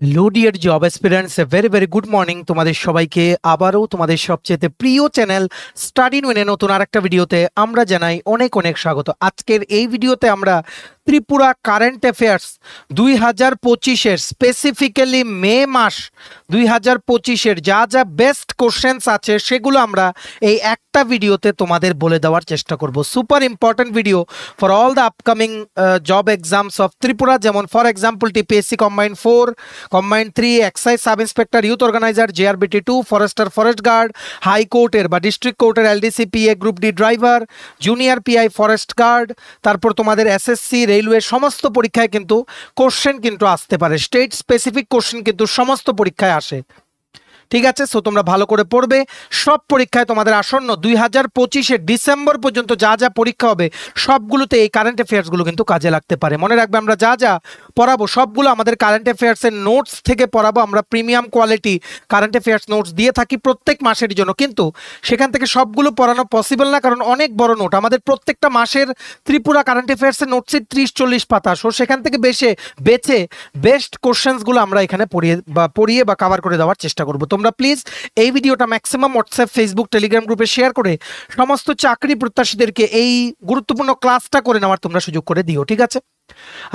Hello dear job aspirants, a very very good morning তোমাদের সবাইকে। আবারও তোমাদের সবচেয়ে প্রিয় চ্যানেল স্টাডি ইন ওয়ে নতুন আরেকটা ভিডিওতে আমরা জানাই অনেক অনেক স্বাগত। আজকের এই ভিডিওতে আমরা ত্রিপুরা কারেন্ট অ্যাফেয়ার্স 2025-এর স্পেসিফিক্যালি মে মাস 2025-এর যা যা বেস্ট কোশ্চেন্স আছে সেগুলো আমরা এই একটা ভিডিওতে তোমাদের বলে দেওয়ার চেষ্টা করব। Super important video for all the upcoming job exams of Tripura, যেমন for example TPSC combined 4, combined 3, excise sub inspector, youth organiser, JRBT 2, forester, forest guard, হাইকোর্টের বা ডিস্ট্রিক্ট কোর্টের LDC PA, group D driver, junior PI, forest guard, তারপর তোমাদের SSC, railway সমস্ত পরীক্ষায় কিন্তু question কিন্তু আসতে পারে। স্টেট স্পেসিফিক কোশ্চেন কিন্তু সমস্ত পরীক্ষায় আসে, ঠিক আছে? সো তোমরা ভালো করে পড়বে। সব পরীক্ষায় তোমাদের আসন্ন 2025-এর ডিসেম্বর পর্যন্ত যা যা পরীক্ষা হবে সবগুলোতে এই কারেন্ট অ্যাফেয়ার্সগুলো কিন্তু কাজে লাগতে পারে। মনে রাখবে, আমরা যা যা পড়াবো সবগুলো আমাদের কারেন্ট অ্যাফেয়ার্সের নোটস থেকে পড়াবো। আমরা premium quality current affairs notes দিয়ে থাকি প্রত্যেক মাসের জন্য, কিন্তু সেখান থেকে সবগুলো পড়ানো পসিবল না, কারণ অনেক বড় নোট। আমাদের প্রত্যেকটা মাসের ত্রিপুরা কারেন্ট অ্যাফেয়ার্সের নোটসের 30-40 পাতা। সো সেখান থেকে বেছে বেস্ট কোশ্চেন্সগুলো আমরা এখানে পড়িয়ে বা কভার করে দেওয়ার চেষ্টা করবো। তোমরা প্লিজ এই ভিডিওটা ম্যাক্সিমাম হোয়াটসঅ্যাপ, ফেসবুক, টেলিগ্রাম গ্রুপে শেয়ার করে সমস্ত চাকরি প্রত্যাশীদেরকে এই গুরুত্বপূর্ণ ক্লাসটা করে নেওয়ার তোমরা সুযোগ করে দিও, ঠিক আছে?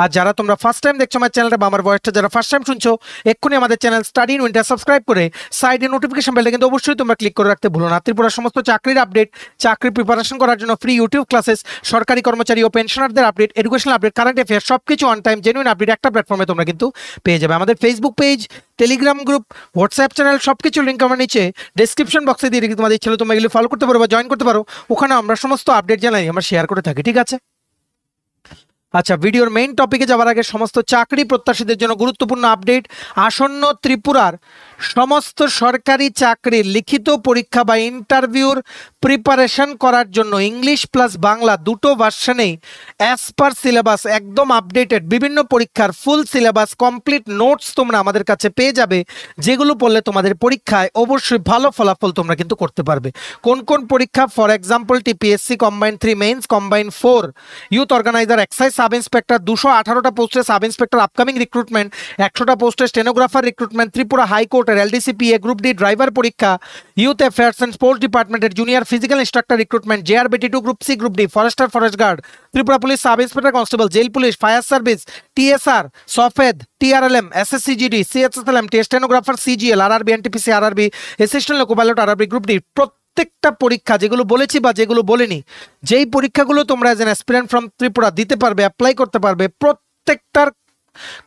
আর যারা তোমরা ফার্স্ট টাইম দেখছো আমার চ্যানেলটা বা আমার ভয়েসটা যারা ফার্স্ট টাইম শুনছো, এক্ষুনি আমাদের channel study in winter subscribe করে সাইডে নোটিফিকেশন বেলটা কিন্তু অবশ্যই তোমরা ক্লিক করে রাখতে ভুলো না। ত্রিপুরার সমস্ত চাকরির আপডেট, চাকরি প্রিপারেশন করার জন্য ফ্রি ইউটিউব ক্লাসেস, সরকারি কর্মচারী ও পেনশনারদের update, educational update, current affairs সবকিছু অন টাইম জেনুইন আপডেট একটা প্ল্যাটফর্মে তোমরা কিন্তু পেয়ে যাবে। আমাদের Facebook page, Telegram group, WhatsApp channel সবকিছু লিঙ্ক আমার নিচে ডেসক্রিপশন বক্সে দিয়ে রেখে তোমাদের ইচ্ছে হলে তোমরা এগুলো ফলো করতে পারো বা জয়েন করতে পারো। ওখানে আমরা সমস্ত আপডেট জানাই, আমরা শেয়ার করে থাকি, ঠিক আছে? আচ্ছা, ভিডিওর মেইন টপিকে যাওয়ার আগে সমস্ত চাকরি প্রত্যাশীদের জন্য গুরুত্বপূর্ণ আপডেট। আসন্ন ত্রিপুরার সমস্ত সরকারি চাকরির লিখিত পরীক্ষা বা ইন্টারভিউর প্রিপারেশন করার জন্য ইংলিশ প্লাস বাংলা দুটো ভার্সনেই অ্যাজ পার সিলেবাস একদম আপডেটেড বিভিন্ন পরীক্ষার ফুল সিলেবাস কমপ্লিট নোটস তোমরা আমাদের কাছে পেয়ে যাবে, যেগুলো পড়লে তোমাদের পরীক্ষায় অবশ্যই ভালো ফলাফল তোমরা কিন্তু করতে পারবে। কোন কোন পরীক্ষা? For example TPSC combined 3 mains, combined 4 youth organiser, excise sub inspector, 218টা পোস্টে সাব ইন্সপেক্টর আপকামিং রিক্রুটমেন্ট, 100টা পোস্টে স্টেনোগ্রাফার রিক্রুটমেন্ট, ত্রিপুরা হাইকোর্টের LDC PA, group D driver পরীক্ষা, ইউথ অ্যাফেয়ার্স অ্যান্ড স্পোর্টস ডিপার্টমেন্টের junior physical instructor recruitment, JRBT 2, group C, group D, forester, forest guard, Tripura police sub inspector constable, jail police, fire service, TSR, সফেদ, TRLM, SSC GD, CSSLM, stenographer, CGL, RRB, NTPC, RRB, assistant loco pilot, RRB, group D. প্রত্যেকটা পরীক্ষা যেগুলো বলেছি বা যেগুলো বলিনি, যেই পরীক্ষাগুলো তোমরা age N aspirant from Tripura দিতে পারবে, অ্যাপ্লাই করতে পারবে, প্রত্যেকটার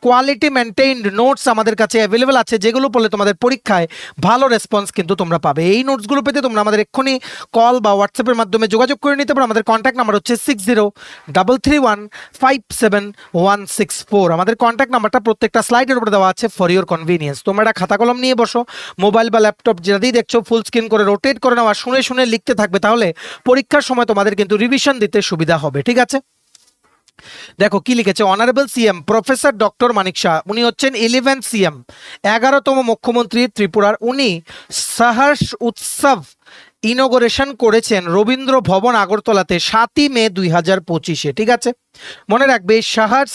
কোয়ালিটি মেনটেইনড নোটস আমাদের কাছে অ্যাভেলেবেল আছে, যেগুলো পড়লে তোমাদের পরীক্ষায় ভালো রেসপন্স কিন্তু তোমরা পাবে। এই নোটসগুলো পেতে তোমরা আমাদের এক্ষুনি কল বা হোয়াটসঅ্যাপের মাধ্যমে যোগাযোগ করে নিতে পারো। আমাদের কন্ট্যাক্ট নাম্বার হচ্ছে 6033157164। আমাদের কন্ট্যাক্ট নাম্বারটা প্রত্যেকটা স্লাইডের উপরে দেওয়া আছে ফর ইউর কনভিনিয়েন্স। তোমরা একটা খাতা কলম নিয়ে বসো, মোবাইল বা ল্যাপটপ যেটাতেই দেখছো ফুল স্ক্রিন করে রোটেট করে নেওয়া, শুনে শুনে লিখতে থাকবে, তাহলে পরীক্ষার সময় তোমাদের কিন্তু রিভিশন দিতে সুবিধা হবে, ঠিক আছে? দেখো কি লিখেছে, অনারেবল সিএম প্রফেসর ডক্টর মানিক শাহ, উনি হচ্ছেন 11th সিএম, 11তম মুখ্যমন্ত্রী ত্রিপুরার। উনি সাহস উৎসব ইনোগ্রেশন করেছেন রবীন্দ্র ভবন আগরতলাতে 7ই মে 2025-এ, ঠিক আছে? মনে রাখবে এই সাহস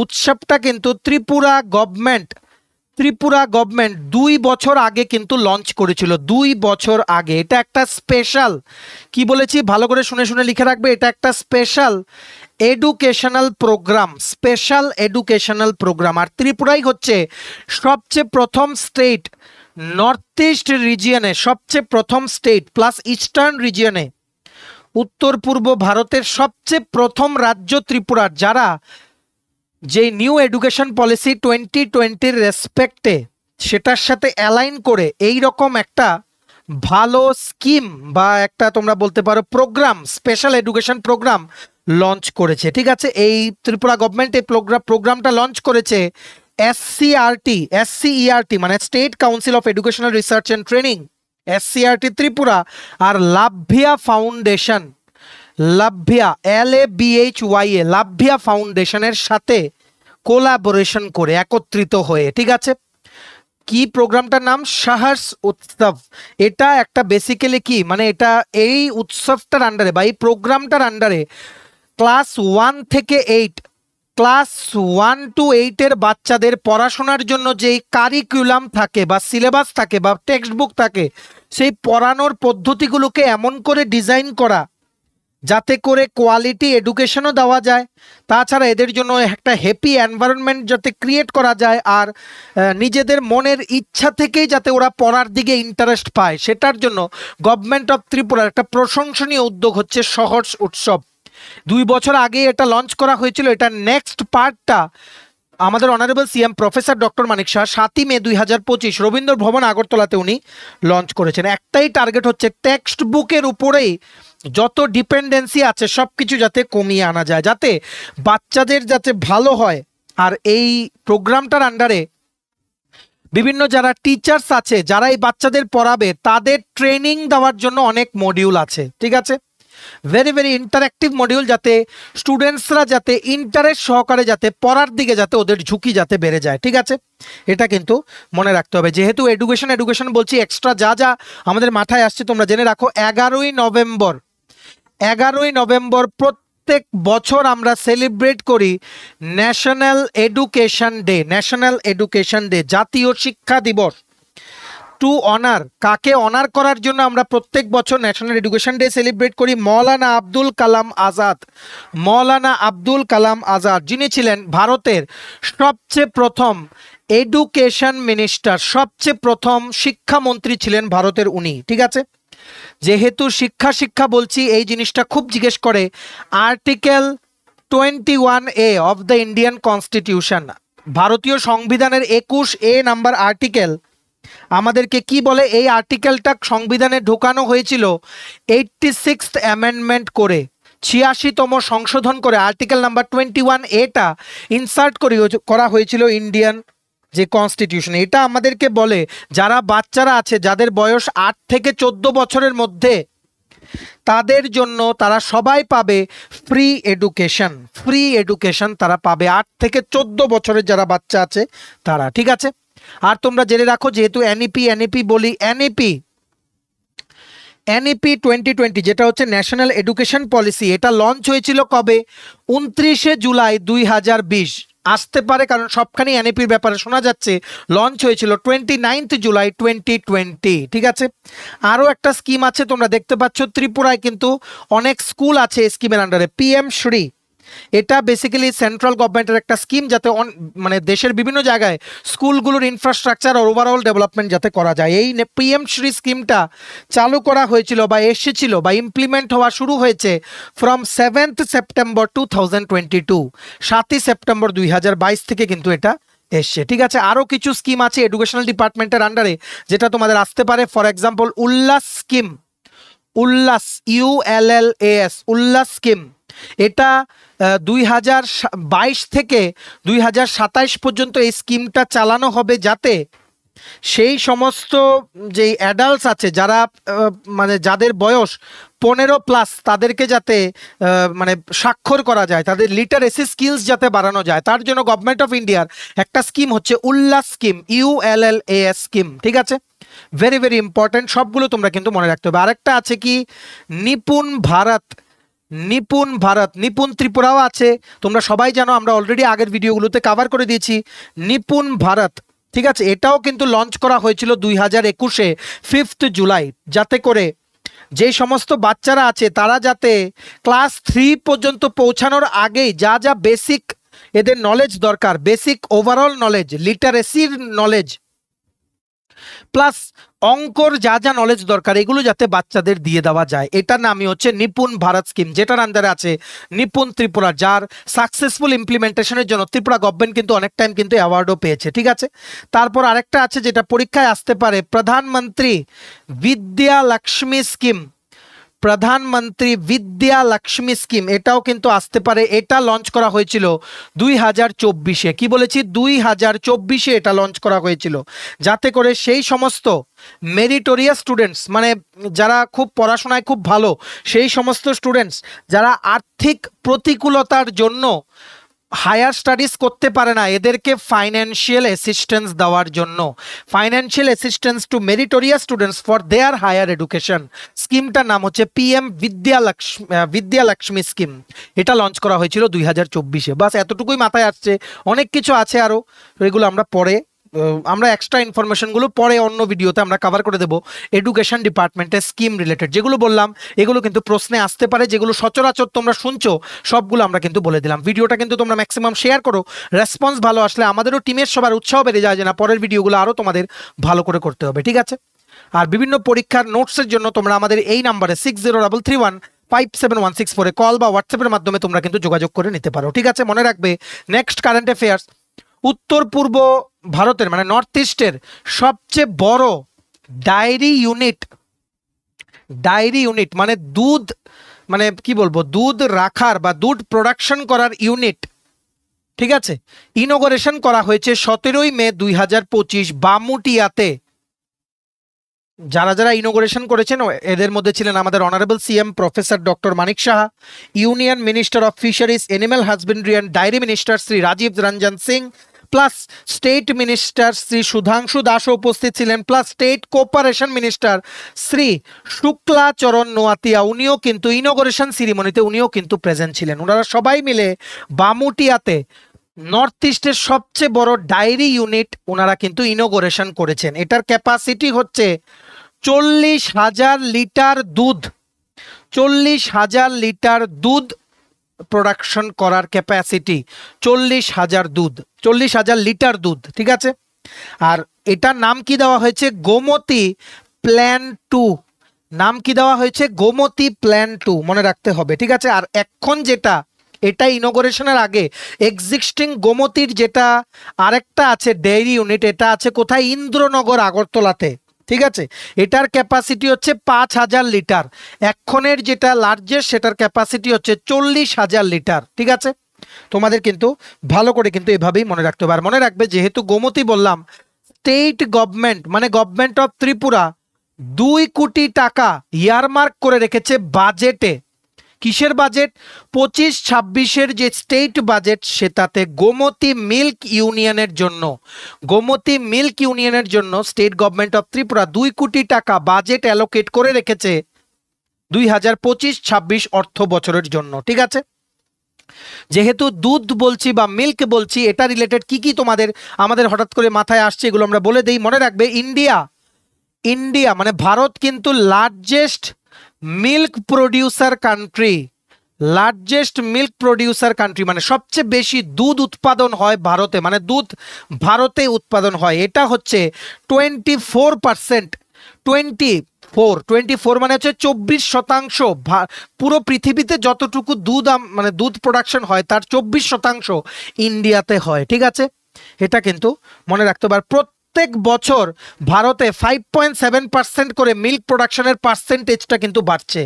উৎসবটা কিন্তু ত্রিপুরা গভর্নমেন্ট 2 বছর আগে কিন্তু লঞ্চ করেছিল, 2 বছর আগে। এটা একটা স্পেশাল, কি বলেছি ভালো করে শুনে শুনে লিখে রাখবে, এটা একটা স্পেশাল এডুকেশনাল প্রোগ্রাম। আর ত্রিপুরাই হচ্ছে সবচেয়ে প্রথম স্টেট, নর্থ ইস্ট রিজিয়নে সবচেয়ে প্রথম স্টেট প্লাস ইস্টার্ন রিজিয়নে, উত্তর পূর্ব ভারতের সবচেয়ে প্রথম রাজ্য ত্রিপুরার, যারা যে নিউ এডুকেশন পলিসি 2020-র রেসপেক্টে সেটার সাথে অ্যালাইন করে এই রকম একটা ভালো স্কিম বা একটা তোমরা বলতে পারো program, special education program launch করেছে, ঠিক আছে? এই ত্রিপুরা গভর্নমেন্ট এই প্রোগ্রামটা লঞ্চ করেছে এসসিইআরটি মানে state council of educational research and training, SCRT Tripura, আর লাভভিয়া ফাউন্ডেশন, LABHYA লাভভিয়া ফাউন্ডেশনের সাথে কোলাবোরেশন করে একত্রিত হয়ে, ঠিক আছে? কি প্রোগ্রামটার নাম? সাহস উৎসব। এটা একটা বেসিক্যালি কি মানে, এটা এই উৎসবটার আন্ডারে বা এই প্রোগ্রামটার আন্ডারে ক্লাস 1 থেকে 8 ক্লাস 1 to 8 বাচ্চাদের পড়াশোনার জন্য যেই কারিকুলাম থাকে বা সিলেবাস থাকে বা টেক্সট বুক থাকে, সেই পড়ানোর পদ্ধতিগুলোকে এমন করে ডিজাইন করা যাতে করে কোয়ালিটি এডুকেশনও দেওয়া যায়, তাছাড়া এদের জন্য একটা হ্যাপি এনভায়রনমেন্ট যাতে ক্রিয়েট করা যায়, আর নিজেদের মনের ইচ্ছা থেকেই যাতে ওরা পড়ার দিকে ইন্টারেস্ট পায়, সেটার জন্য গভর্নমেন্ট অফ ত্রিপুরার একটা প্রশংসনীয় উদ্যোগ হচ্ছে সহজ উৎসব। 2 বছর আগে এটা লঞ্চ করা হয়েছিল। এটা নেক্সট পার্টটা আমাদের অনারেবল সিএম প্রফেসর ডক্টর মানিক শাহ 7ই মে 2025 রবীন্দ্র ভবন আগরতলাতে উনি লঞ্চ করেছেন। একটাই টার্গেট হচ্ছে টেক্সট বুকের উপরেই যত ডিপেন্ডেন্সি আছে সব কিছু যাতে কমিয়ে আনা যায়, যাতে বাচ্চাদের যাতে ভালো হয়। আর এই প্রোগ্রামটার আন্ডারে বিভিন্ন যারা টিচার্স আছে যারা এই বাচ্চাদের পড়াবে তাদের ট্রেনিং দেওয়ার জন্য অনেক মডিউল আছে, ঠিক আছে, ভেরি ভেরি ইন্টারেক্টিভ মডিউল, যাতে স্টুডেন্টসরা যাতে ইন্টারেস্ট সহকারে যাতে পড়ার দিকে যাতে ওদের ঝুঁকি যাতে বেড়ে যায়, ঠিক আছে। এটা কিন্তু মনে রাখতে হবে। যেহেতু এডুকেশন বলছি, এক্সট্রা যা যা আমাদের মাথায় আসছে তোমরা জেনে রাখো। 11ই নভেম্বর প্রত্যেক বছর আমরা সেলিব্রেট করি ন্যাশনাল এডুকেশন ডে, জাতীয় শিক্ষা দিবস। টু অনার, কাকে অনার করার জন্য আমরা প্রত্যেক বছর ন্যাশনাল এডুকেশন ডে সেলিব্রেট করি? মৌলানা আব্দুল কালাম আজাদ, যিনি ছিলেন ভারতের সবচেয়ে প্রথম এডুকেশন মিনিস্টার, সবচেয়ে প্রথম শিক্ষামন্ত্রী ছিলেন ভারতের উনি, ঠিক আছে। যেহেতু শিক্ষা বলছি, এই জিনিসটা খুব জিজ্ঞেস করে। Article 21A of the Indian constitution, ভারতীয় সংবিধানের 21A নাম্বার আর্টিকেল আমাদেরকে কি বলে? এই আর্টিকেলটা সংবিধানে ঢোকানো হয়েছিল 86th অ্যামেন্ডমেন্ট করে, 86তম সংশোধন করে আর্টিকেল নাম্বার 21A ইনসার্ট করা হয়েছিল ইন্ডিয়ান যে কনস্টিটিউশন। এটা আমাদেরকে বলে যারা বাচ্চারা আছে যাদের বয়স 8 থেকে 14 বছরের মধ্যে, তাদের জন্য তারা সবাই পাবে ফ্রি এডুকেশন তারা পাবে, 8 থেকে 14 বছরের যারা বাচ্চা আছে তারা, ঠিক আছে। আর তোমরা জেনে রাখো, যেহেতু এনইপি বলি, এনইপি 2020 যেটা হচ্ছে ন্যাশনাল এডুকেশন পলিসি, এটা লঞ্চ হয়েছিল কবে? 29শে জুলাই 2020। আসতে পারে কারণ সবখানি এনইপির ব্যাপারে শোনা যাচ্ছে। লঞ্চ হয়েছিল 29 জুলাই 2020, ঠিক আছে। আরও একটা স্কিম আছে, তোমরা দেখতে পাচ্ছ ত্রিপুরায় কিন্তু অনেক স্কুল আছে স্কিমের আন্ডারে। পিএম শ্রী, এটা বেসিক্যালি সেন্ট্রাল গভর্নমেন্টের একটা স্কিম, যাতে মানে দেশের বিভিন্ন জায়গায় স্কুলগুলোর ইনফ্রাস্ট্রাকচার আর ওভারঅল ডেভেলপমেন্ট যাতে করা যায়। এই পিএম শ্রী স্কিমটা চালু করা হয়েছিল বা এসেছিল বা ইমপ্লিমেন্ট হওয়া শুরু হয়েছে ফ্রম 7th সেপ্টেম্বর 2022, 7ই সেপ্টেম্বর 2022 থেকে কিন্তু এটা এসছে, ঠিক আছে। আরও কিছু স্কিম আছে এডুকেশনাল ডিপার্টমেন্টের আন্ডারে যেটা তোমাদের আসতে পারে। ফর এক্সাম্পল উল্লাস স্কিম, উল্লাস স্কিম, এটা 2022 থেকে 2027 পর্যন্ত এই স্কিমটা চালানো হবে, যাতে সেই সমস্ত যে অ্যাডাল্টস আছে যারা মানে যাদের বয়স 15+ তাদেরকে যাতে মানে স্বাক্ষর করা যায়, তাদের লিটারেসি স্কিলস যাতে বাড়ানো যায়, তার জন্য গভর্নমেন্ট অফ ইন্ডিয়ার একটা স্কিম হচ্ছে উল্লাস স্কিম, ULLAS স্কিম, ঠিক আছে। ভেরি ভেরি ইম্পর্টেন্ট, সবগুলো তোমরা কিন্তু মনে রাখতে হবে। আরেকটা আছে কি? নিপুণ ভারত, নিপুণ ত্রিপুরাও আছে, তোমরা সবাই জানো, আমরা অলরেডি আগের ভিডিওগুলোতে কভার করে দিয়েছি নিপুণ ভারত, ঠিক আছে। এটাও কিন্তু লঞ্চ করা হয়েছিল 2021-এ 5th জুলাই, যাতে করে যে সমস্ত বাচ্চারা আছে তারা যাতে ক্লাস 3 পর্যন্ত পৌঁছানোর আগেই যা যা বেসিক এদের নলেজ দরকার, বেসিক ওভারঅল নলেজ, লিটারেসির নলেজ প্লাস অঙ্কর যা যা নলেজ দরকার, এগুলো যাতে বাচ্চাদের দিয়ে দেওয়া যায়। এটার নামই হচ্ছে নিপুণ ভারত স্কিম, যেটার আন্ডারে আছে নিপুণ ত্রিপুরা, যার সাকসেসফুল ইমপ্লিমেন্টেশনের জন্য ত্রিপুরা গভর্নমেন্ট কিন্তু অনেক টাইম কিন্তু অ্যাওয়ার্ডও পেয়েছে, ঠিক আছে। তারপর আরেকটা আছে যেটা পরীক্ষায় আসতে পারে, প্রধানমন্ত্রী বিদ্যা লক্ষ্মী স্কিম, এটাও কিন্তু আসতে পারে। এটা লঞ্চ করা হয়েছিল 2024-এ, কি বলেছি 2024-এ এটা লঞ্চ করা হয়েছিল, যাতে করে সেই সমস্ত মেরিটোরিয়াস স্টুডেন্টস, মানে যারা খুব পড়াশোনায় খুব ভালো, সেই সমস্ত স্টুডেন্টস যারা আর্থিক প্রতিকূলতার জন্য হায়ার স্টাডিজ করতে পারে না এদেরকে ফাইন্যান্সিয়াল অ্যাসিস্ট্যান্স দেওয়ার জন্য, financial assistance to meritorious students for their higher education, স্কিমটার নাম হচ্ছে পিএম বিদ্যালক্ষ্মী স্কিম। এটা লঞ্চ করা হয়েছিল 2024-এ। বাস এতটুকুই মাথায় আসছে, অনেক কিছু আছে আরও, এগুলো আমরা এক্সট্রা ইনফরমেশনগুলো পরে অন্য ভিডিওতে আমরা কভার করে দেবো। এডুকেশন ডিপার্টমেন্টের স্কিম রিলেটেড যেগুলো বললাম এগুলো কিন্তু প্রশ্নে আসতে পারে, যেগুলো সচরাচর তোমরা শুনছো সবগুলো আমরা কিন্তু বলে দিলাম। ভিডিওটা কিন্তু তোমরা ম্যাক্সিমাম শেয়ার করো, রেসপন্স ভালো আসলে আমাদেরও টিমের সবার উৎসাহ বেড়ে যায় যে না পরের ভিডিওগুলো আরও তোমাদের ভালো করে করতে হবে, ঠিক আছে? আর বিভিন্ন পরীক্ষার নোটসের জন্য তোমরা আমাদের এই নাম্বারে 6033157164 কল বা হোয়াটসঅ্যাপের মাধ্যমে তোমরা কিন্তু যোগাযোগ করে নিতে পারো, ঠিক আছে? মনে রাখবে নেক্সট কারেন্ট অ্যাফেয়ার্স, উত্তর পূর্ব ভারতের মানে নর্থ ইস্টের সবচেয়ে বড় ডায়েরি ইউনিট মানে দুধ, মানে কি বলবো, দুধ রাখার বা দুধ প্রোডাকশন করার ইউনিট, ঠিক আছে, ইনোগ্রেশন করা হয়েছে 17ই মে 2025 বামুটিয়াতে। যারা যারা ইনোগ্রেশন করেছেন এদের মধ্যে ছিলেন আমাদের honourable CM professor doctor Manik Saha, union minister of fisheries, animal husbandry and dairy minister Shri Rajiv Ranjan Singh, plus state minister Shri Sudhanshu দাসও উপস্থিত ছিলেন, plus state cooperation minister Shri Shuklacharan Noatia, উনিও কিন্তু ইনোগ্রেশন সিরিমনিতে উনিও কিন্তু প্রেজেন্ট ছিলেন। ওনারা সবাই মিলে বামুটিয়াতে নর্থ ইস্টের সবচেয়ে বড় ডায়েরি ইউনিট ওনারা কিন্তু ইনোগ্রেশন করেছেন। এটার ক্যাপাসিটি হচ্ছে 40,000 লিটার দুধ, 40,000 লিটার দুধ প্রোডাকশন করার ক্যাপাসিটি, 40,000 লিটার দুধ, ঠিক আছে? আর এটার নাম কি দেওয়া হয়েছে? গোমতী প্ল্যান 2, নাম কি দেওয়া হয়েছে? গোমতী প্ল্যান 2, মনে রাখতে হবে, ঠিক আছে? আর এখন যেটা এটা ইনোগ্রেশনের আগে এক্সিস্টিং গোমতীর যেটা আরেকটা আছে ডেইরি ইউনিট, এটা আছে কোথায়? ইন্দ্রনগর আগরতলাতে, ঠিক আছে? এটার ক্যাপাসিটি হচ্ছে 5,000 লিটার। এখনের যেটা লার্জেস্ট সেটার ক্যাপাসিটি হচ্ছে 40,000 লিটার, ঠিক আছে? তোমাদের কিন্তু ভালো করে কিন্তু এভাবেই মনে রাখতে হবে। আর মনে রাখবে যেহেতু গোমতী বললাম, স্টেট গভর্নমেন্ট মানে গভর্নমেন্ট অফ ত্রিপুরা 2 কোটি টাকা ইয়ারমার্ক করে রেখেছে বাজেটে। কিসের বাজেট? 25-26-এর যে স্টেট বাজেট সেটাতে গোমতী মিল্ক ইউনিয়নের জন্য স্টেট গভর্নমেন্ট অফ ত্রিপুরা 2 কোটি টাকা বাজেট অ্যালোকেট করে রেখেছে 2025-26 অর্থ বছরের জন্য, ঠিক আছে? যেহেতু দুধ বলছি বা মিল্ক বলছি, এটা রিলেটেড কি কি আমাদের হঠাৎ করে মাথায় আসছে এগুলো আমরা বলে দেই। মনে রাখবে ইন্ডিয়া মানে ভারত কিন্তু লার্জেস্ট মিল্ক প্রডিউসার কান্ট্রি, মানে সবচেয়ে বেশি দুধ উৎপাদন হয় ভারতে, মানে দুধ ভারতে উৎপাদন হয়। এটা হচ্ছে 24%, 24 মানে হচ্ছে 24%। পুরো পৃথিবীতে যতটুকু দুধ প্রোডাকশন হয় তার 24% ইন্ডিয়াতে হয়, ঠিক আছে? এটা কিন্তু মনে রাখতে হবে। প্রত্যেক বছর ভারতে 5.7% করে মিল্ক প্রোডাকশনের পার্সেন্টেজটা কিন্তু বাড়ছে,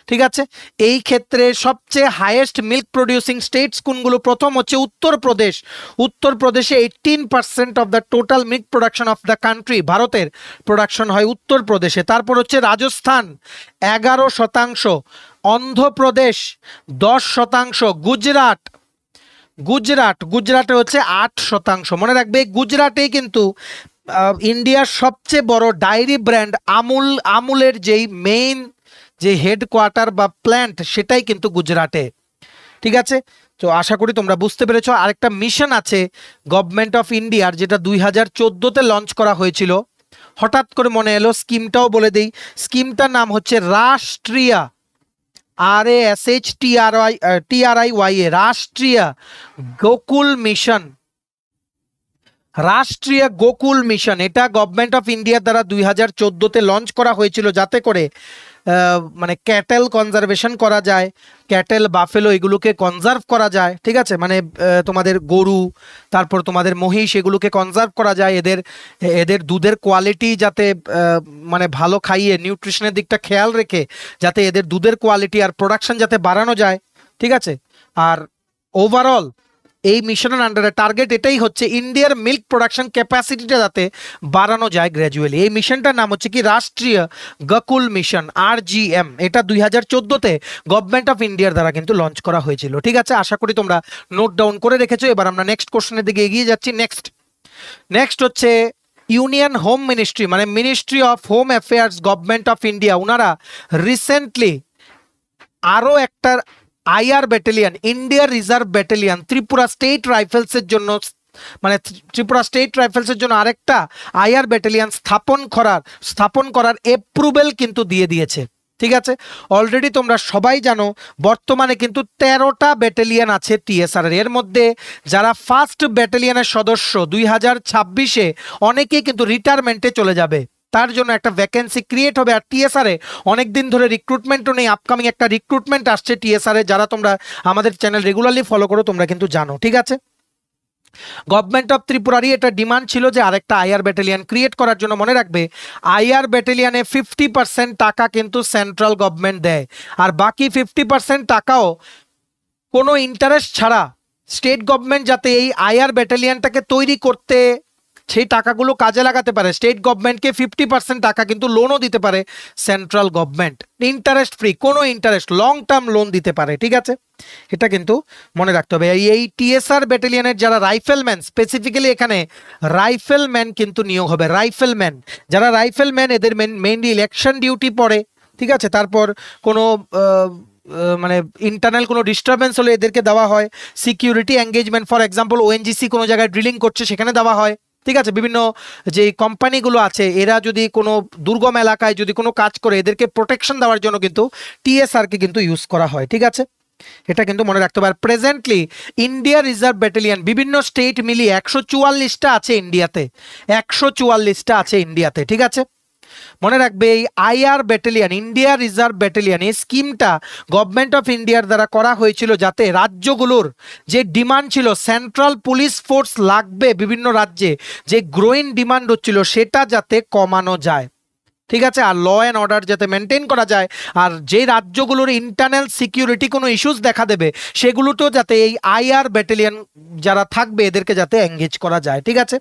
ঠিক আছে? এই ক্ষেত্রে সবচেয়ে হাইয়েস্ট মিল্ক প্রডিউসিং স্টেটস কোনগুলো? প্রথম হচ্ছে উত্তরপ্রদেশে 18% of the total milk production of the country ভারতের প্রোডাকশন হয় উত্তরপ্রদেশে। তারপর হচ্ছে রাজস্থান 11%, অন্ধ্রপ্রদেশ 10%, গুজরাটে হচ্ছে 8%। মনে রাখবে গুজরাটেই কিন্তু ইন্ডিয়ার সবচেয়ে বড় ডায়েরি ব্র্যান্ড আমুলের যেই মেইন যে হেডকোয়ার্টার বা প্ল্যান্ট সেটাই কিন্তু গুজরাটে, ঠিক আছে? তো আশা করি তোমরা বুঝতে পেরেছো। আরেকটা মিশন আছে গভর্নমেন্ট অফ ইন্ডিয়ার, যেটা 2014-তে লঞ্চ করা হয়েছিল, হঠাৎ করে মনে এলো, স্কিমটাও বলে দিই। স্কিমটার নাম হচ্ছে রাষ্ট্রীয় RASHTRIY রাষ্ট্রীয় গোকুল মিশন। এটা গভর্নমেন্ট অফ ইন্ডিয়ার দ্বারা 2014-তে লঞ্চ করা হয়েছিল, যাতে করে মানে ক্যাটেল কনজারভেশন করা যায়, ক্যাটেল বাফেলো এগুলোকে কনজার্ভ করা যায়, ঠিক আছে? মানে তোমাদের গরু, তারপর তোমাদের মহিষ, এগুলোকে কনজার্ভ করা যায়, এদের দুধের কোয়ালিটি যাতে মানে ভালো খাইয়ে নিউট্রিশনের দিকটা খেয়াল রেখে যাতে এদের দুধের কোয়ালিটি আর প্রোডাকশন যাতে বাড়ানো যায়, ঠিক আছে? আর ওভারঅল এই মিশনের আন্ডারে টার্গেট এটাই হচ্ছে ইন্ডিয়ার মিল্ক প্রোডাকশন ক্যাপাসিটিটা যাতে বাড়ানো যায় গ্র্যাজুয়ালি। এই মিশনটার নাম হচ্ছে কি রাষ্ট্রীয় গকুল মিশন RGM। এটা 2014-তে গভর্নমেন্ট অফ ইন্ডিয়ার দ্বারা কিন্তু লঞ্চ করা হয়েছিল। ঠিক আছে, আশা করি তোমরা নোট ডাউন করে রেখেছো। এবার আমরা নেক্সট কোশ্চেনের দিকে এগিয়ে যাচ্ছি। নেক্সট হচ্ছে ইউনিয়ন হোম মিনিস্ট্রি মানে ministry of home affairs government of India, ওনারা রিসেন্টলি আরও একটা IR battalion, India reserve battalion Tripura state রাইফেলসের জন্য মানে ত্রিপুরা স্টেট রাইফেলসের জন্য আরেকটা IR ব্যাটালিয়ন স্থাপন করার অ্যাপ্রুভেল কিন্তু দিয়ে দিয়েছে। ঠিক আছে, অলরেডি তোমরা সবাই জানো বর্তমানে কিন্তু 13টা ব্যাটালিয়ন আছে TSR এর। এর মধ্যে যারা ফার্স্ট ব্যাটালিয়নের সদস্য 2026-এ অনেকেই কিন্তু রিটায়ারমেন্টে চলে যাবে, তার জন্য একটা ভ্যাকেন্সি ক্রিয়েট হবে। আর TSR-এ অনেকদিন ধরে রিক্রুটমেন্টও নেই, আপকামিং একটা রিক্রুটমেন্ট আসছে TSR-এ, যারা তোমরা আমাদের চ্যানেল রেগুলারলি ফলো করো তোমরা কিন্তু জানো। ঠিক আছে, গভর্নমেন্ট অফ ত্রিপুরারই এটা ডিমান্ড ছিল যে আরেকটা IR ব্যাটালিয়ন ক্রিয়েট করার জন্য। মনে রাখবে IR ব্যাটালিয়নে 50% টাকা কিন্তু সেন্ট্রাল গভর্নমেন্ট দেয়, আর বাকি 50% টাকাও কোনো ইন্টারেস্ট ছাড়া স্টেট গভর্নমেন্ট যাতে এই IR ব্যাটালিয়নটাকে তৈরি করতে সেই টাকাগুলো কাজে লাগাতে পারে, স্টেট গভর্নমেন্টকে 50% টাকা কিন্তু লোনও দিতে পারে সেন্ট্রাল গভর্নমেন্ট, ইন্টারেস্ট ফ্রি, কোনো ইন্টারেস্ট, লং টার্ম লোন দিতে পারে। ঠিক আছে, এটা কিন্তু মনে রাখতে হবে। এই TSR ব্যাটালিয়নের যারা রাইফেলম্যান, স্পেসিফিক্যালি এখানে রাইফেলম্যান কিন্তু নিয়োগ হবে। রাইফেলম্যান, যারা রাইফেলম্যান এদের মেইনলি ইলেকশন ডিউটি পড়ে। ঠিক আছে, তারপর কোনো মানে ইন্টারনাল কোনো ডিস্টারবেন্স হলে এদেরকে দেওয়া হয়। Security engagement, for example ONGC কোনো জায়গায় ড্রিলিং করছে সেখানে দেওয়া হয়। ঠিক আছে, বিভিন্ন যে কোম্পানিগুলো আছে এরা যদি কোনো দুর্গম এলাকায় যদি কোনো কাজ করে এদেরকে প্রোটেকশন দেওয়ার জন্য কিন্তু TSR-কে কিন্তু ইউজ করা হয়। ঠিক আছে, এটা কিন্তু মনে রাখতে হবে। আর প্রেজেন্টলি ইন্ডিয়া রিজার্ভ ব্যাটালিয়ন বিভিন্ন স্টেট মিলিয়ে 144টা আছে ইন্ডিয়াতে, 144টা আছে ইন্ডিয়াতে। ঠিক আছে, মনে রাখবে এই IR battalion, India reserve battalion, এই স্কিমটা গভর্নমেন্ট অফ ইন্ডিয়ার দ্বারা করা হয়েছিল যাতে রাজ্যগুলোর যে ডিমান্ড ছিল সেন্ট্রাল পুলিশ ফোর্স লাগবে বিভিন্ন রাজ্যে, যে গ্রোইং ডিমান্ড হচ্ছিল সেটা যাতে কমানো যায়। ঠিক আছে, আর ল অ্যান্ড অর্ডার যাতে মেনটেন করা যায়, আর যে রাজ্যগুলোর ইন্টারনাল সিকিউরিটি কোনো ইস্যুস দেখা দেবে সেগুলোতেও যাতে এই IR ব্যাটালিয়ন যারা থাকবে এদেরকে যাতে এঙ্গেজ করা যায়। ঠিক আছে,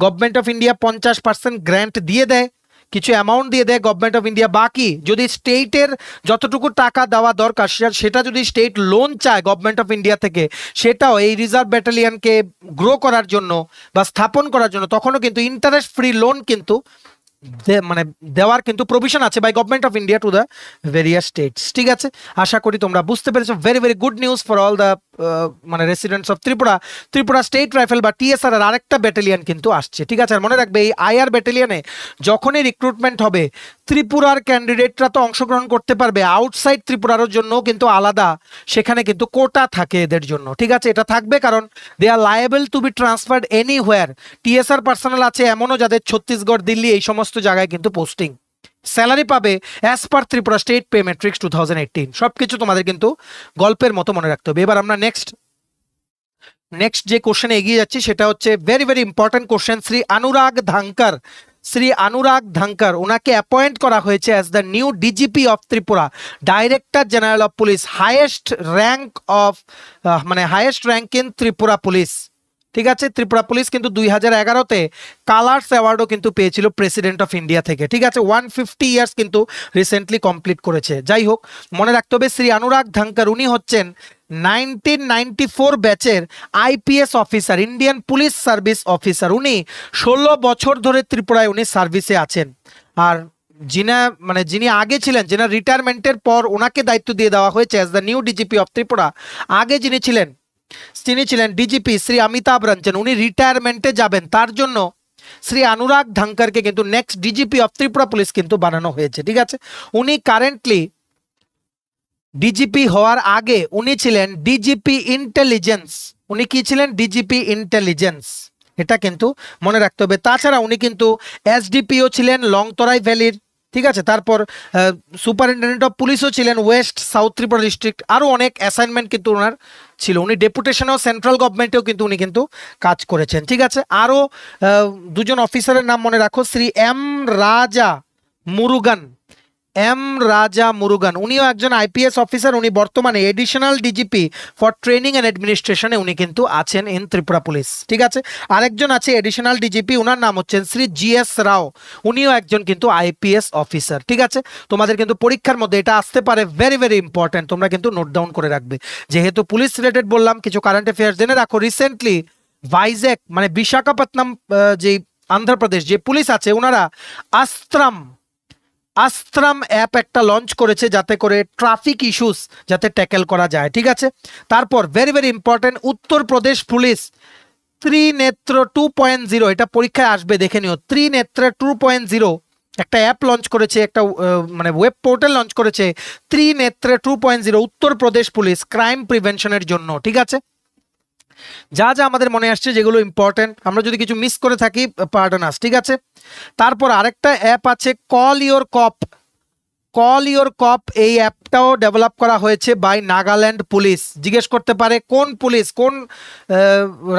গভর্নমেন্ট অফ ইন্ডিয়া 50% গ্র্যান্ট দিয়ে দেয়, কিছু অ্যামাউন্ট দিয়ে দেয় গভর্নমেন্ট অফ ইন্ডিয়া। বাকি যদি স্টেটের যতটুকু টাকা দেওয়া দরকার সেটা যদি স্টেট লোন চায় গভর্নমেন্ট অফ ইন্ডিয়া থেকে, সেটাও এই রিজার্ভ ব্যাটালিয়নকে গ্রো করার জন্য বা স্থাপন করার জন্য তখনও কিন্তু ইন্টারেস্ট ফ্রি লোন কিন্তু মানে দেওয়ার কিন্তু প্রভিশন আছে by government of India to the various states. ঠিক আছে, আশা করি তোমরা বুঝতে পেরেছো। Very very good news for all the মানে residents of Tripura state rifle বা TSR এর আরেকটা ব্যাটালিয়ন কিন্তু আসছে। ঠিক আছে, আর মনে রাখবে এই IR ব্যাটালিয়নে যখনই রিক্রুটমেন্ট হবে ত্রিপুরার ক্যান্ডিডেটরা তো অংশগ্রহণ করতে পারবে, আউটসাইড ত্রিপুরার জন্য কিন্তু আলাদা সেখানে কিন্তু কোটা থাকে এদের জন্য। ঠিক আছে, এটা থাকবে কারণ they are liable to be transferred anywhere. TSR personnel আছে এমনও যাদের ছত্তিশগড়, দিল্লি এই সমস্ত জায়গায় কিন্তু পোস্টিং, স্যালারি পাবে as per Tripura state pay matrix 2018। সবকিছু তোমাদের কিন্তু গল্পের মতো মনে রাখতে হবে। এবার আমরা নেক্সট যে কোশ্চেনে এগিয়ে যাচ্ছি সেটা হচ্ছে very very important question. Shri Anurag Dhankar ওনাকে অ্যাপয়েন্ট করা হয়েছে as the new DGP of Tripura, director general of police, highest rank in Tripura police. ঠিক আছে, ত্রিপুরা পুলিশ কিন্তু 2011-তে কালার্স অ্যাওয়ার্ডও কিন্তু পেয়েছিল প্রেসিডেন্ট অফ ইন্ডিয়া থেকে। ঠিক আছে, 150 ইয়ার্স কিন্তু রিসেন্টলি কমপ্লিট করেছে। যাই হোক, মনে রাখতে হবে শ্রী অনুরাগ ধাঙ্কার উনি হচ্ছেন 1994 ব্যাচের IPS officer, Indian police service officer. উনি 16 বছর ধরে ত্রিপুরায় উনি সার্ভিসে আছেন। আর যিনি আগে ছিলেন, যিনি রিটায়ারমেন্টের পর ওনাকে দায়িত্ব দিয়ে দেওয়া হয়েছে as the new DGP of Tripura. আগে যিনি ছিলেন DGP শ্রী অমিতাভ রঞ্জন, উনি রিটায়ারমেন্টে যাবেন, তার জন্য শ্রী অনুরাগ ধাঙ্কারকে কিন্তু next DGP of Tripura police কিন্তু বানানো হয়েছে। ঠিক আছে, উনি কারেন্টলি DGP হওয়ার আগে উনি ছিলেন DGP ইন্টেলিজেন্স। উনি কি ছিলেন? DGP ইন্টেলিজেন্স, এটা কিন্তু মনে রাখতে হবে। তাছাড়া উনি কিন্তু SDPO ছিলেন লংতরাই ভ্যালির। ঠিক আছে, তারপর সুপারিনটেন্ডেন্ট অফ পুলিশও ছিলেন ওয়েস্ট সাউথ ত্রিপুরা ডিস্ট্রিক্ট, আরও অনেক অ্যাসাইনমেন্ট কিন্তু ওনার ছিল। উনি ডেপুটেশনেও সেন্ট্রাল গভর্নমেন্টেও কিন্তু উনি কিন্তু কাজ করেছেন। ঠিক আছে, আরও দুজন অফিসারের নাম মনে রাখো, শ্রী M রাজা মুরুগান, এম রাজা মুরুগান, উনিও একজন আইপিএস অফিসার। উনি বর্তমানে additional DGP for training and অ্যাডমিনিস্ট্রেশনে উনি কিন্তু আছেন ইন ত্রিপুরা পুলিশ। ঠিক আছে, আরেকজন আছে এডিশনাল ডিজিপি, ওনার নাম হচ্ছেন শ্রী জিএস রাও, উনিও একজন কিন্তু আইপিএস অফিসার। ঠিক আছে, তোমাদের কিন্তু পরীক্ষার মধ্যে এটা আসতে পারে, ভেরি ভেরি ইম্পর্টেন্ট, তোমরা কিন্তু নোট ডাউন করে রাখবে। যেহেতু পুলিশ রিলেটেড বললাম, কিছু কারেন্ট অ্যাফেয়ার্স জেনে রাখো। রিসেন্টলি ভাইজ্যাক মানে বিশাখাপত্তনম যে অন্ধ্রপ্রদেশ যে পুলিশ আছে, ওনারা আস্ত্রাম অ্যাপ একটা লঞ্চ করেছে, যাতে করে ট্রাফিক ইস্যুস যাতে ট্যাকেল করা যায়। ঠিক আছে, তারপর very very important, Uttar Pradesh police Trinetra 2.0, এটা পরীক্ষায় আসবে, দেখে নিও। ত্রিনেত্র 2.0 একটা অ্যাপ লঞ্চ করেছে, একটা মানে ওয়েব পোর্টাল লঞ্চ করেছে, ত্রিনেত্র 2.0 উত্তরপ্রদেশ পুলিশ ক্রাইম প্রিভেনশনের জন্য। ঠিক আছে, যা যা আমাদের মনে আসছে যেগুলো ইম্পর্টেন্ট, আমরা যদি কিছু মিস করে থাকি পার্ডন আস। ঠিক আছে, তারপর আরেকটা অ্যাপ আছে কল ইওর কপ, এই অ্যাপটাও ডেভেলপ করা হয়েছে বাই নাগাল্যান্ড পুলিশ। জিজ্ঞেস করতে পারে কোন পুলিশ, কোন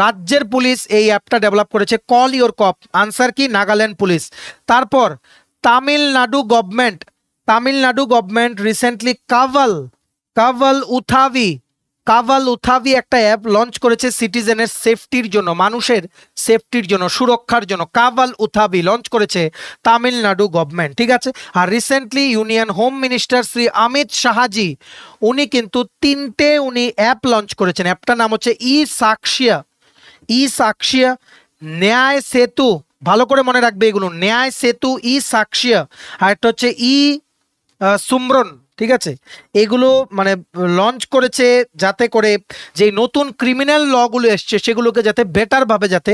রাজ্যের পুলিশ এই অ্যাপটা ডেভেলপ করেছে, কল ইওর কপ, আনসার কি নাগাল্যান্ড পুলিশ। তারপর তামিলনাড়ু গভর্নমেন্ট রিসেন্টলি কাভাল উথাভি একটা অ্যাপ লঞ্চ করেছে সিটিজেনের সেফটির জন্য, মানুষের সেফটির জন্য, সুরক্ষার জন্য। কাভাল উথাভি লঞ্চ করেছে তামিলনাড়ু গভর্নমেন্ট। ঠিক আছে, আর recently union home minister Shri Amit Shahji, উনি কিন্তু তিনটে অ্যাপ লঞ্চ করেছেন। অ্যাপটার নাম হচ্ছে ই সাকশিয়া, ন্যায় সেতু, ভালো করে মনে রাখবে এগুলো, ন্যায় সেতু, ই সাকশিয়া, আর একটা হচ্ছে সুমরন। ঠিক আছে, এগুলো মানে লঞ্চ করেছে যাতে করে যে নতুন ক্রিমিনাল লগুলো এসছে সেগুলোকে যাতে বেটার ভাবে যাতে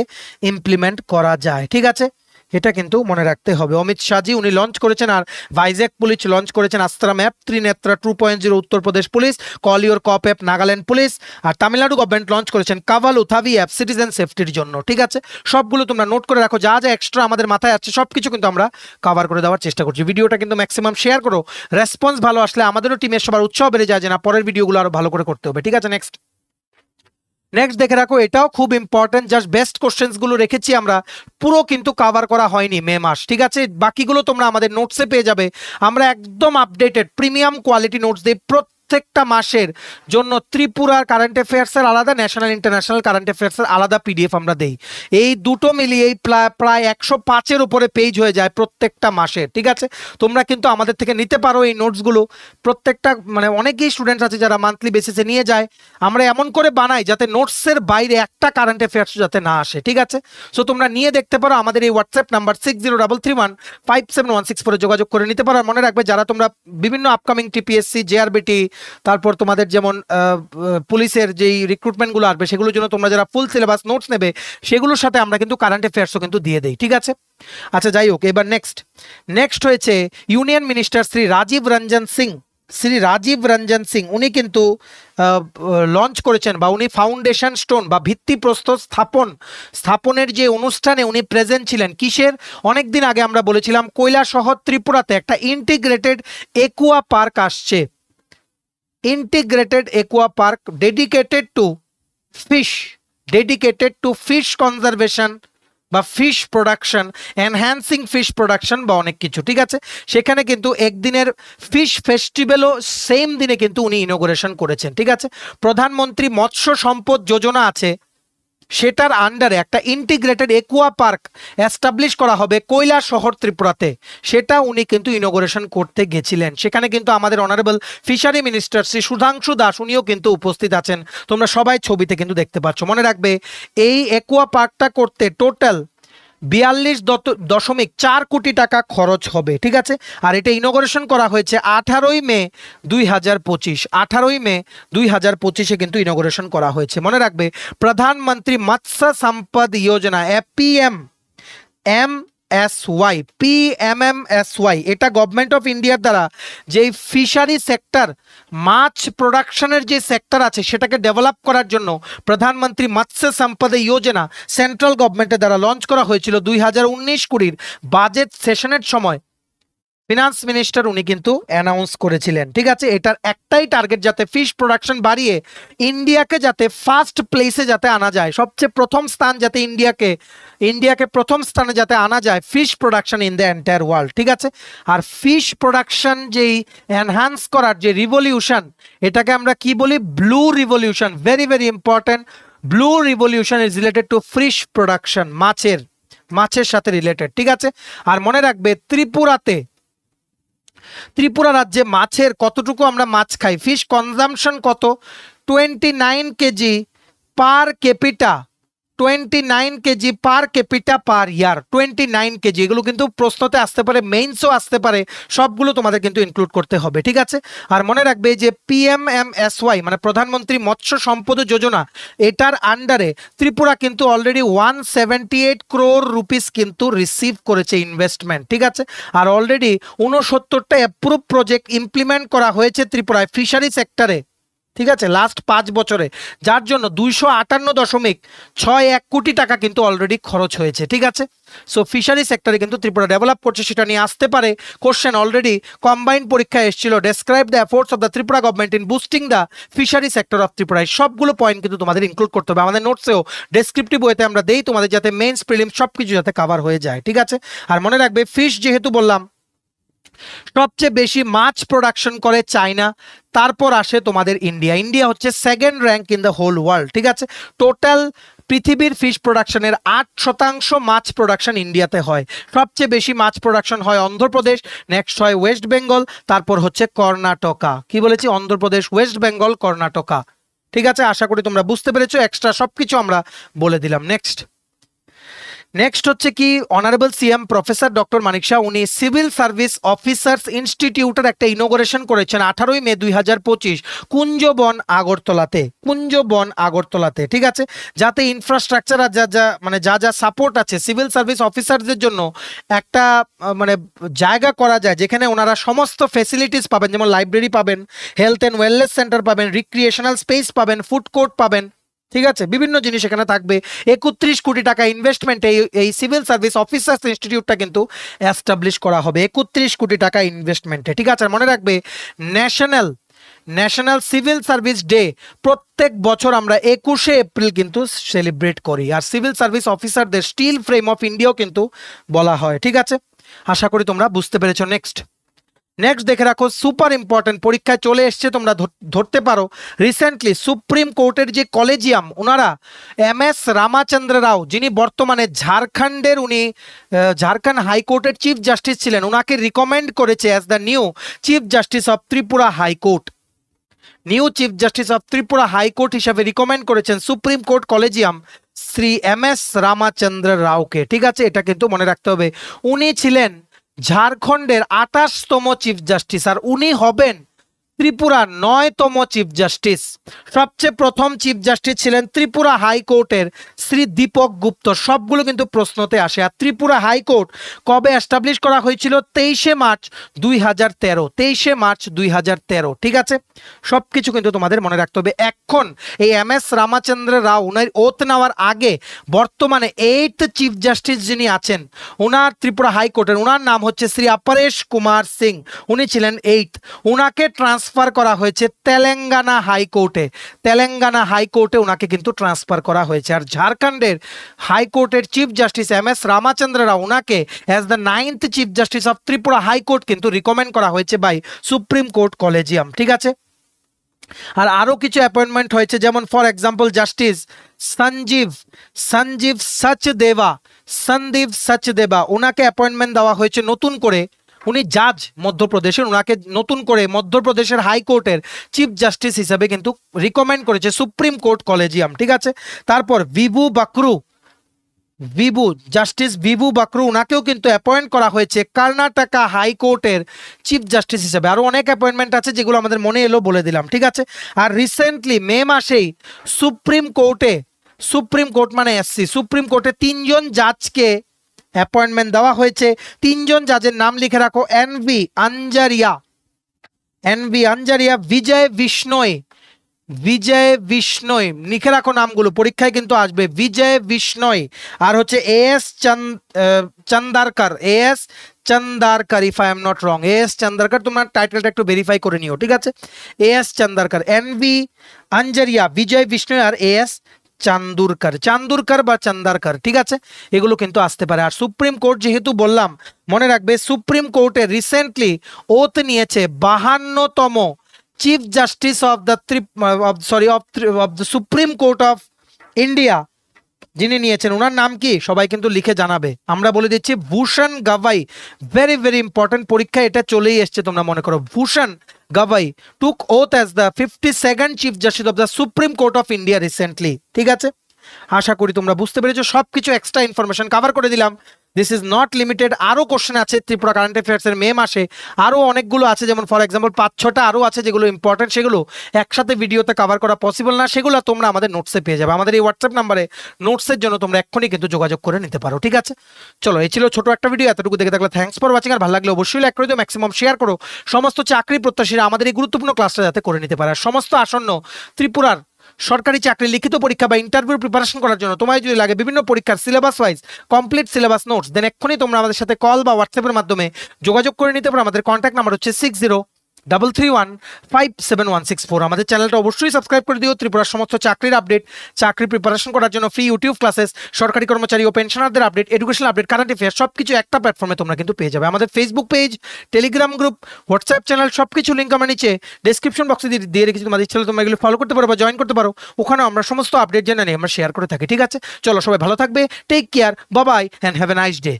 ইমপ্লিমেন্ট করা যায়। ঠিক আছে, এটা কিন্তু মনে রাখতে হবে। অমিত শাহজি উনি লঞ্চ করেছেন, আর ভাইজ্যাক পুলিশ লঞ্চ করেছেন Astram app, Trinetra 2.0 Uttar Pradesh police, call your cop app Nagaland police, আর তামিলনাড়ু গভর্নমেন্ট লঞ্চ করেছেন কাভাল উথাভি অ্যাপ সিটিজেন সেফটির জন্য। ঠিক আছে, সবগুলো তোমরা নোট করে রাখো, যা যা এক্সট্রা আমাদের মাথায় আছে সব কিছু কিন্তু আমরা কভার করে দেওয়ার চেষ্টা করছি। ভিডিওটা কিন্তু ম্যাক্সিমাম শেয়ার করো, রেসপন্স ভালো আসলে আমাদেরও টিমের সবার উৎসাহ বেড়ে যায় যে না পরের ভিডিওগুলো আরো ভালো করে করতে হবে। ঠিক আছে, নেক্সট দেখে রাখো, এটাও খুব ইম্পর্টেন্ট, জাস্ট বেস্ট কোশ্চেন্স গুলো রেখেছি আমরা, পুরো কিন্তু কভার করা হয়নি মে মাস। ঠিক আছে, বাকিগুলো তোমরা আমাদের নোটসে পেয়ে যাবে। আমরা একদম আপডেটেড প্রিমিয়াম কোয়ালিটি নোটস দিই প্রত্যেকটা মাসের জন্য। ত্রিপুরার কারেন্ট অ্যাফেয়ার্সের আলাদা, ন্যাশনাল ইন্টারন্যাশনাল কারেন্ট অ্যাফেয়ার্সের আলাদা পিডিএফ আমরা দেই। এই দুটো মিলিয়েই প্রায় 105-এর উপরে পেজ হয়ে যায় প্রত্যেকটা মাসে। ঠিক আছে, তোমরা কিন্তু আমাদের থেকে নিতে পারো এই নোটসগুলো। প্রত্যেকটা মানে অনেকেই স্টুডেন্টস আছে যারা মান্থলি বেসিসে নিয়ে যায়, আমরা এমন করে বানাই যাতে নোটসের বাইরে একটা কারেন্ট অ্যাফেয়ার্স যাতে না আসে। ঠিক আছে, সো তোমরা নিয়ে দেখতে পারো, আমাদের এই হোয়াটসঅ্যাপ নাম্বার 6033157164 যোগাযোগ করে নিতে পারো। আর মনে রাখবে, যারা তোমরা বিভিন্ন আপকামিং টিপিএসসি, জেআরবিটি, তারপর তোমাদের যেমন পুলিশের যেই রিক্রুটমেন্টগুলো আসবে সেগুলোর জন্য তোমরা যারা ফুল সিলেবাস নোটস নেবে, সেগুলোর সাথে আমরা কিন্তু কারেন্ট অ্যাফেয়ার্সও কিন্তু দিয়ে দেই। ঠিক আছে, আচ্ছা যাই হোক, এবার নেক্সট হয়েছে ইউনিয়ন মিনিস্টার শ্রী রাজীব রঞ্জন সিং, উনি কিন্তু লঞ্চ করেছেন বা উনি ফাউন্ডেশন স্টোন বা ভিত্তিপ্রস্তর স্থাপনের যে অনুষ্ঠানে উনি প্রেজেন্ট ছিলেন। কিসের? অনেকদিন আগে আমরা বলেছিলাম কৈলাসহর ত্রিপুরাতে একটা ইন্টিগ্রেটেড একুয়া পার্ক আসছে, ডেডিকেটেড টু ফিশ কনজারভেশন বা fish production, enhancing fish production বা অনেক কিছু। ঠিক আছে, সেখানে কিন্তু একদিনের ফিশ ফেস্টিভ্যালও সেম দিনে কিন্তু উনি ইনোগ্রেশন করেছেন। ঠিক আছে, প্রধানমন্ত্রী মৎস্য সম্পদ যোজনা আছে, সেটার আন্ডারে একটা ইন্টিগ্রেটেড একুয়া পার্ক এস্টাবলিশ করা হবে কৈলাসহর ত্রিপুরাতে, সেটা উনি কিন্তু ইনোগ্রেশন করতে গেছিলেন। সেখানে কিন্তু আমাদের honourable fishery minister Shri Sudhanshu Das উনিও কিন্তু উপস্থিত আছেন, তোমরা সবাই ছবিতে কিন্তু দেখতে পাচ্ছ। মনে রাখবে, এই একুয়া পার্কটা করতে টোটাল 42.4 কোটি টাকা খরচ হবে। ঠিক আছে, আর এটা ইনোগ্রেশন করা হয়েছে 18ই মে 2025 কিন্তু ইনোগ্রেশন করা হয়েছে। মনে রাখবে, প্রধানমন্ত্রী মৎস্য সম্পদ যোজনা পিএমএমএসওয়াই, এটা গভর্নমেন্ট অফ ইন্ডিয়ার দ্বারা যেই ফিশারি সেক্টর, মাছ প্রোডাকশনের যে সেক্টর আছে সেটাকে ডেভেলপ করার জন্য প্রধানমন্ত্রী মৎস্য সম্পদ যোজনা সেন্ট্রাল গভর্নমেন্টের দ্বারা লঞ্চ করা হয়েছিল 2019-20 বাজেট সেশনের সময়। ফিনান্স মিনিস্টার উনি কিন্তু অ্যানাউন্স করেছিলেন। ঠিক আছে, এটার একটাই টার্গেট, যাতে ফিশ প্রোডাকশন বাড়িয়ে ইন্ডিয়াকে যাতে ফার্স্ট প্লেসে যাতে আনা যায়, সবচেয়ে প্রথম স্থান যাতে ইন্ডিয়াকে প্রথম স্থানে যাতে আনা যায় fish production in the entire world. ঠিক আছে, আর ফিশ প্রোডাকশন যেই এনহান্স করার যে রিভলিউশন, এটাকে আমরা কি বলি? Blue revolution. Very very important. Blue revolution is related to fish production, মাছের সাথে রিলেটেড। ঠিক আছে, আর মনে রাখবে ত্রিপুরা রাজ্যে মাছের কতটুকু আমরা মাছ খাই, ফিশ কনজাম্পশন কত? 29 KG per capita, 29 KG per capita per year, 29 KG. এগুলো কিন্তু প্রশ্নতে আসতে পারে, মেইনসও আসতে পারে, সবগুলো তোমাদের কিন্তু ইনক্লুড করতে হবে। ঠিক আছে, আর মনে রাখবে যে PMMSY মানে প্রধানমন্ত্রী মৎস্য সম্পদ যোজনা, এটার আন্ডারে ত্রিপুরা কিন্তু অলরেডি 178 crore রুপিস কিন্তু রিসিভ করেছে ইনভেস্টমেন্ট। ঠিক আছে, আর অলরেডি 69টা অ্যাপ্রুভ প্রজেক্ট ইমপ্লিমেন্ট করা হয়েছে ত্রিপুরায় ফিশারি সেক্টরে। ঠিক আছে, লাস্ট 5 বছরে, যার জন্য 258.61 কোটি টাকা কিন্তু অলরেডি খরচ হয়েছে। ঠিক আছে, সো ফিশারি সেক্টরে কিন্তু ত্রিপুরা ডেভেলপ করছে, সেটা নিয়ে আসতে পারে কোশ্চেন। অলরেডি কম্বাইন্ড পরীক্ষায় এসেছিল, describe the efforts of the Tripura government in boosting the fishery sector of Tripura. সবগুলো পয়েন্ট কিন্তু তোমাদের ইনক্লুড করতে হবে। আমাদের নোটসেও ডেসক্রিপটিভ ওয়েতে আমরা দেই তোমাদের, যাতে মেইনস প্রিলিমস সবকিছু যাতে কভার হয়ে যায়। ঠিক আছে, আর মনে রাখবে ফিশ যেহেতু বললাম সবচেয়ে বেশি মাছ প্রোডাকশন করে চায়না, তারপর আসে তোমাদের ইন্ডিয়া হচ্ছে second rank in the whole world. ঠিক আছে, টোটাল পৃথিবীর ফিশ প্রোডাকশনের 8% মাছ প্রোডাকশন ইন্ডিয়াতে হয়। সবচেয়ে বেশি মাছ প্রোডাকশন হয় অন্ধ্রপ্রদেশ, নেক্সট হয় ওয়েস্ট বেঙ্গল, তারপর হচ্ছে কর্ণাটকা। কি বলেছি? অন্ধ্রপ্রদেশ, ওয়েস্ট বেঙ্গল, কর্ণাটকা। ঠিক আছে, আশা করি তোমরা বুঝতে পেরেছো, এক্সট্রা সবকিছু আমরা বলে দিলাম। নেক্সট হচ্ছে কি, অনারেবল সিএম প্রফেসর ডক্টর মানিক শাহ উনি সিভিল সার্ভিস অফিসার্স ইনস্টিটিউটের একটা ইনোগ্রেশন করেছেন 18 মে 2025 কুঞ্জবন আগরতলাতে। ঠিক আছে, যাতে ইনফ্রাস্ট্রাকচার আর যা সাপোর্ট আছে সিভিল সার্ভিস অফিসারদের জন্য একটা মানে জায়গা করা যায়, যেখানে ওনারা সমস্ত ফেসিলিটিস পাবেন, যেমন লাইব্রেরি পাবেন, হেলথ অ্যান্ড ওয়েলনেস সেন্টার পাবেন, রিক্রিয়েশনাল স্পেস পাবেন, ফুড কোর্ট পাবেন। ঠিক আছে, বিভিন্ন জিনিস এখানে থাকবে। 31 কোটি টাকা ইনভেস্টমেন্ট এই সিভিল সার্ভিস অফিসার্স ইনস্টিটিউটটা কিন্তু এস্টাবলিশ করা হবে 31 কোটি টাকা ইনভেস্টমেন্টে। ঠিক আছে, মনে রাখবে ন্যাশনাল সিভিল সার্ভিস ডে প্রত্যেক বছর আমরা 21শে এপ্রিল কিন্তু সেলিব্রেট করি, আর সিভিল সার্ভিস অফিসারদের স্টিল ফ্রেম অফ ইন্ডিয়াও কিন্তু বলা হয়। ঠিক আছে, আশা করি তোমরা বুঝতে পেরেছো। নেক্সট দেখে রাখো, সুপার ইম্পর্টেন্ট, পরীক্ষায় চলে এসছে, তোমরা ধরতে পারো। রিসেন্টলি সুপ্রিম কোর্টের যে কলেজিয়াম, ওনারা MS রামাচন্দ্র রাও, যিনি বর্তমানে ঝাড়খণ্ড হাইকোর্টের চিফ জাস্টিস ছিলেন, ওনাকে রিকমেন্ড করেছে as the new chief justice of Tripura high court. New chief justice of Tripura high court হিসাবে রিকমেন্ড করেছেন supreme court collegium Shri MS Ramachandra রাওকে। ঠিক আছে, এটা কিন্তু মনে রাখতে হবে। উনি ছিলেন ঝাড়খণ্ডের 28তম চিফ জাস্টিস, আর উনি হবেন ত্রিপুরা 9তম চিফ জাস্টিস। সবচেয়ে প্রথম চিফ জাস্টিস ছিলেন ত্রিপুরা হাইকোর্টের শ্রী দীপক গুপ্ত। সবগুলো কিন্তু প্রশ্নতে আসে। আর ত্রিপুরা হাইকোর্ট কবে এস্টাবলিশ করা হয়েছিল? 23শে মার্চ 2013, 23শে মার্চ 2013। ঠিক আছে, সবকিছু কিন্তু তোমাদের মনে রাখতে হবে। এখন এই MS রামাচন্দ্র রাও উনার ওথ নেওয়ার আগে বর্তমানে 8th চিফ জাস্টিস যিনি আছেন ওনার ত্রিপুরা হাইকোর্টের, ওনার নাম হচ্ছে শ্রী অপরেশ কুমার সিং, উনি ছিলেন 8th। ওনাকে ট্রান্সফার করা হয়েছে তেলেঙ্গানা হাইকোর্টে ওনাকে কিন্তু ট্রান্সফার করা হয়েছে। আর ঝাড়খণ্ডের হাইকোর্টের চিফ জাস্টিস MS রামাচন্দ্র রাও ওনাকে as the 9th chief justice of Tripura high court কিন্তু রিকমেন্ড করা হয়েছে বাই সুপ্রিম কোর্ট কলেজিয়াম। ঠিক আছে, আর আরো কিছু অ্যাপয়েন্টমেন্ট হয়েছে, যেমন ফর এক্সাম্পল জাস্টিস সঞ্জীব সচদেবা ওনাকে অ্যাপয়েন্টমেন্ট দেওয়া হয়েছে নতুন করে। উনি জাজ মধ্যপ্রদেশের, ওনাকে নতুন করে মধ্যপ্রদেশের হাইকোর্টের চিফ জাস্টিস হিসেবে কিন্তু রিকমেন্ড করেছে সুপ্রিম কোর্ট কলেজিয়াম। ঠিক আছে, তারপর জাস্টিস ভিভু বাকরু ওনাকেও কিন্তু অ্যাপয়েন্ট করা হয়েছে কর্ণাটকা হাইকোর্টের চিফ জাস্টিস হিসেবে। আরও অনেক অ্যাপয়েন্টমেন্ট আছে যেগুলো আমাদের মনে এলো, বলে দিলাম। ঠিক আছে, আর রিসেন্টলি মে মাসেই সুপ্রিম কোর্ট মানে SC সুপ্রিম কোর্টে 3জন জাজকে অ্যাপয়েন্টমেন্ট দেওয়া হয়েছে। 3জন জাজের নাম লিখে রাখো, এনভি আঞ্জারিয়া, বিজয় বিষ্ণয়, বিজয় বিষ্ণয়, লিখে রাখো নামগুলো, পরীক্ষায় কিন্তু আসবে। বিজয় বিষ্ণয়, আর হচ্ছে S Chandurkar, S Chandurkar, if I am not wrong, S Chandurkar. তোমার টাইটেলটা একটু ভেরিফাই করে নিও, ঠিক আছে? এস চন্দারকর, এনভি আঞ্জারিয়া, বিজয় বিষ্ণয় আর এস চান্দুরকর, চান্দুরকর বা চান্দারকর, ঠিক আছে? এগুলো কিন্তু আসতে পারে। আর সুপ্রিম কোর্ট যেহেতু বললাম, মনে রাখবে সুপ্রিম কোর্টে রিসেন্টলি ওথ নিয়েছে 52তম chief justice of the of the supreme court of India যিনি নিয়েছেন, ওনার নাম কি সবাই কিন্তু লিখে জানাবে। আমরা বলে দিচ্ছি Bhushan Gavai. Very very important, পরীক্ষা এটা চলেই এসছে, তোমরা মনে করো। Bhushan Gavai took oath as the 52nd chief justice of the supreme court of India recently, ঠিক আছে? আশা করি তোমরা বুঝতে পেরেছো, সবকিছু এক্সট্রা ইনফরমেশন কভার করে দিলাম। দিস ইজ নট লিমিটেড, আরও কোশ্চেন আছে ত্রিপুরা কারেন্ট অ্যাফেয়ার্সের মে মাসে, আরও অনেকগুলো আছে, যেমন ফর এক্সাম্পল 5-6টা আরও আছে যেগুলো ইম্পর্টেন্ট, সেগুলো একসাথে ভিডিওতে কভার করা পসিবল না, সেগুলো তোমরা আমাদের নোটসে পেয়ে যাবে। আমাদের এই হোয়াটসঅ্যাপ নাম্বারে নোটসের জন্য তোমরা এক্ষুনি কিন্তু যোগাযোগ করে নিতে পারো, ঠিক আছে? চলো, এই ছিল ছোট একটা ভিডিও, এতটুকু দেখে থাকলে থ্যাঙ্কস ফর ওয়াচিং। আর ভালো লাগলে অবশ্যই লাইক করে দিও, ম্যাক্সিমাম শেয়ার করো, সমস্ত চাকরি প্রত্যাশীরা আমাদের এই গুরুত্বপূর্ণ ক্লাসটা যাতে করে নিতে পারে। আর সমস্ত আসন্ন ত্রিপুরার সরকারি চাকরি লিখিত পরীক্ষা বা ইন্টারভিউ প্রিপারেশন করার জন্য তোমায় যদি লাগে বিভিন্ন পরীক্ষার syllabus wise complete syllabus notes, then এক্ষুনি তোমরা আমাদের সাথে কল বা হোয়াটসঅ্যাপের মাধ্যমে যোগাযোগ করে নিতে পারো। আমাদের কন্ট্যাক্ট নাম্বার হচ্ছে 6033157164। আমাদের চ্যানেলটা অবশ্যই সাবস্ক্রাইব করে দিও। ত্রিপুরার সমস্ত চাকরির আপডেট, চাকরি প্রিপারেশন করার জন্য ফ্রি ইউটিউব ক্লাসেস, সরকারি কর্মচারী ও পেনশনারদের update, educational update, current affairs সবকিছু একটা প্ল্যাটফর্মে তোমরা কিন্তু পেয়ে যাবে। আমাদের Facebook page, Telegram group, WhatsApp channel সবকিছু লিঙ্ক আমার নিচে ডেসক্রিপশন বক্সে দিয়ে রেখেছি, তোমাদের ইচ্ছা হলে তোমরা এগুলো ফলো করতে পারো বা জয়েন করতে পারো। ওখানে আমরা সমস্ত আপডেট জেনে নিয়ে আমরা শেয়ার করে থাকি, ঠিক আছে? চলো, সবাই ভালো থাকবে, take care, bye bye and have a nice day.